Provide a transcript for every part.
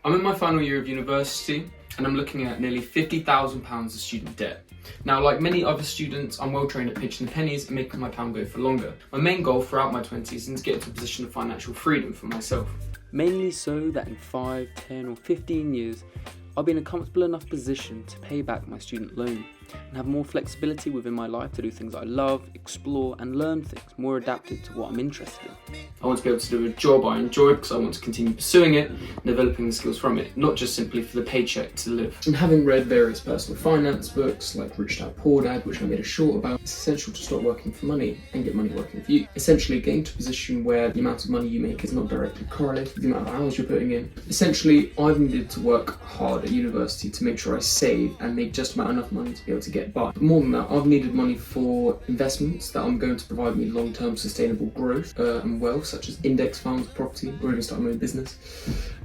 I'm in my final year of university and I'm looking at nearly £50,000 of student debt. Now, like many other students, I'm well trained at pinching the pennies and making my pound go for longer. My main goal throughout my 20s is to get into a position of financial freedom for myself. Mainly so that in 5, 10 or 15 years, I'll be in a comfortable enough position to pay back my student loan and have more flexibility within my life to do things I love, explore and learn things more adapted to what I'm interested in. I want to be able to do a job I enjoy because I want to continue pursuing it and developing the skills from it, not just simply for the paycheck to live. And having read various personal finance books like Rich Dad Poor Dad, which I made a short about, it's essential to stop working for money and get money working for you. Essentially getting to a position where the amount of money you make is not directly correlated with the amount of hours you're putting in. Essentially, I've needed to work hard at university to make sure I save and make just about enough money to be able to get by. But more than that, I've needed money for investments that are going to provide me long-term sustainable growth and wealth, such as index funds, property, or even starting my own business.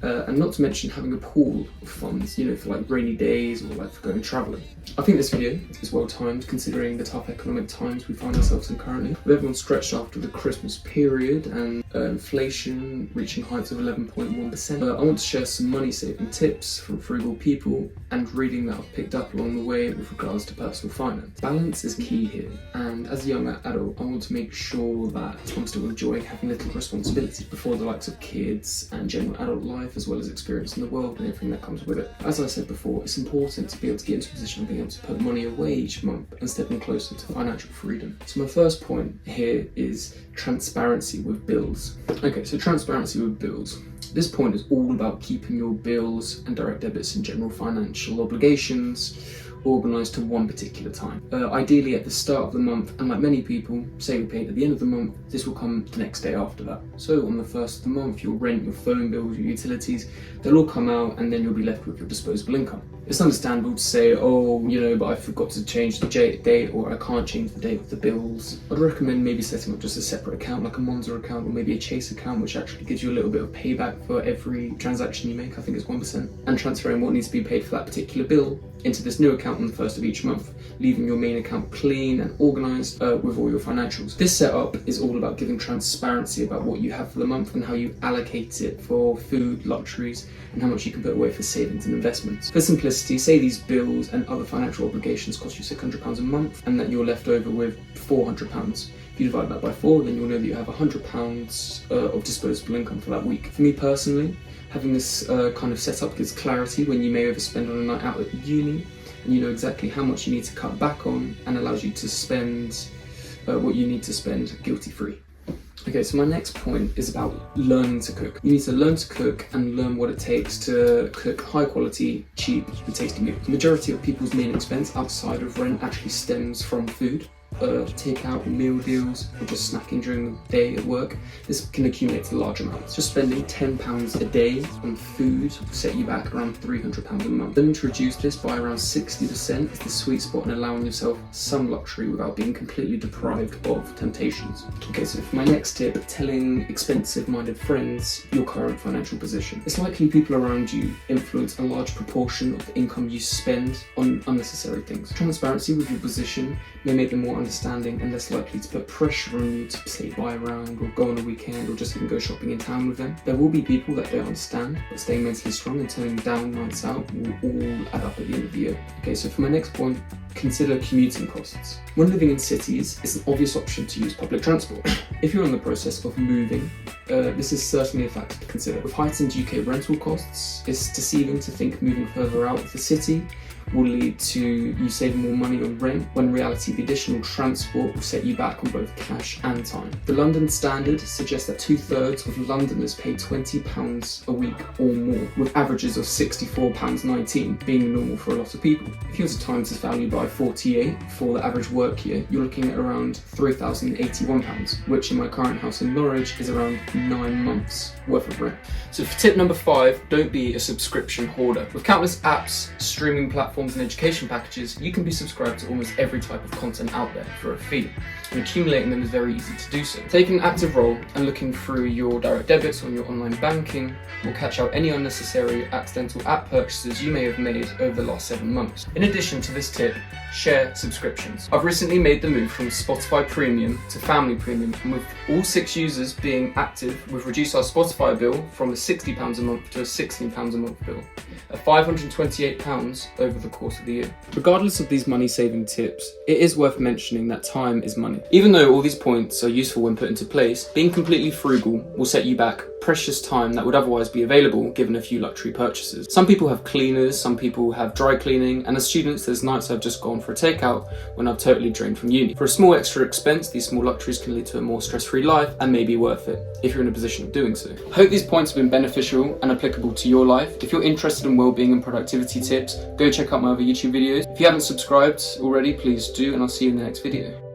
And not to mention having a pool of funds, for like rainy days or like for going travelling. I think this video is well timed considering the tough economic times we find ourselves in currently, with everyone stretched after the Christmas period and inflation reaching heights of 11.1%. I want to share some money saving tips from frugal people and reading that I've picked up along the way with regards to personal finance. Balance is key here, and as a young adult I want to make sure that I'm still enjoying having little responsibility before the likes of kids and general adult life, as well as experiencing the world and everything that comes with it. As I said before, it's important to be able to get into a position of being able to put money away each month and stepping closer to financial freedom. So my first point here is transparency with bills. Okay, so transparency with bills. This point is all about keeping your bills and direct debits and general financial obligations organised to one particular time. Ideally at the start of the month, and like many people say we pay at the end of the month, this will come the next day after that. So on the first of the month, your rent, your phone bills, your utilities, they'll all come out and then you'll be left with your disposable income. It's understandable to say, but I forgot to change the date, or I can't change the date of the bills. I'd recommend maybe setting up just a separate account like a Monzo account or maybe a Chase account, which actually gives you a little bit of payback for every transaction you make. I think it's 1%. And transferring what needs to be paid for that particular bill into this new account on the first of each month, leaving your main account clean and organised with all your financials. This setup is all about giving transparency about what you have for the month and how you allocate it for food, luxuries, and how much you can put away for savings and investments. For simplicity, say these bills and other financial obligations cost you £600 a month and that you're left over with £400. If you divide that by 4, then you'll know that you have £100 of disposable income for that week. For me personally, having this kind of setup gives clarity when you may overspend on a night out at uni, and you know exactly how much you need to cut back on, and allows you to spend what you need to spend guilty-free. Okay, so my next point is about learning to cook. You need to learn to cook and learn what it takes to cook high quality, cheap and tasty meals. The majority of people's main expense outside of rent actually stems from food. Takeout, meal deals, or just snacking during the day at work. This can accumulate to large amounts. Just spending £10 a day on food will set you back around £300 a month. Learning to reduce this by around 60% is the sweet spot in allowing yourself some luxury without being completely deprived of temptations. Okay, so for my next tip, telling expensive-minded friends your current financial position. It's likely people around you influence a large proportion of the income you spend on unnecessary things. Transparency with your position may make them more understanding and less likely to put pressure on you to say buy around or go on a weekend or just even go shopping in town with them. There will be people that don't understand, but staying mentally strong and turning down nights out will all add up at the end of the year. Okay, so for my next point, consider commuting costs. When living in cities, it's an obvious option to use public transport. If you're in the process of moving, this is certainly a factor to consider. With heightened UK rental costs, it's deceiving to think moving further out of the city will lead to you saving more money on rent, when in reality the additional transport will set you back on both cash and time. The London Standard suggests that 2/3 of Londoners pay £20 a week or more, with averages of £64.19 being normal for a lot of people. If you were to times this value by 48 for the average work year, you're looking at around £3,081, which in my current house in Norwich is around 9 months worth of rent. So for tip number 5, don't be a subscription hoarder. With countless apps, streaming platforms platforms and education packages, you can be subscribed to almost every type of content out there for a fee, and accumulating them is very easy to do so. Taking an active role and looking through your direct debits on your online banking will catch out any unnecessary accidental app purchases you may have made over the last 7 months. In addition to this tip, share subscriptions. I've recently made the move from Spotify Premium to Family Premium, and with all 6 users being active, we've reduced our Spotify bill from a £60 a month to a £16 a month bill, at £528 over the course of the year. Regardless of these money saving tips, it is worth mentioning that time is money. Even though all these points are useful when put into place, being completely frugal will set you back precious time that would otherwise be available given a few luxury purchases. Some people have cleaners, some people have dry cleaning, and as students there's nights I've just gone for a takeout when I've totally drained from uni. For a small extra expense, these small luxuries can lead to a more stress-free life and may be worth it, if you're in a position of doing so. I hope these points have been beneficial and applicable to your life. If you're interested in well-being and productivity tips, go check out my other YouTube videos. If you haven't subscribed already, please do, and I'll see you in the next video.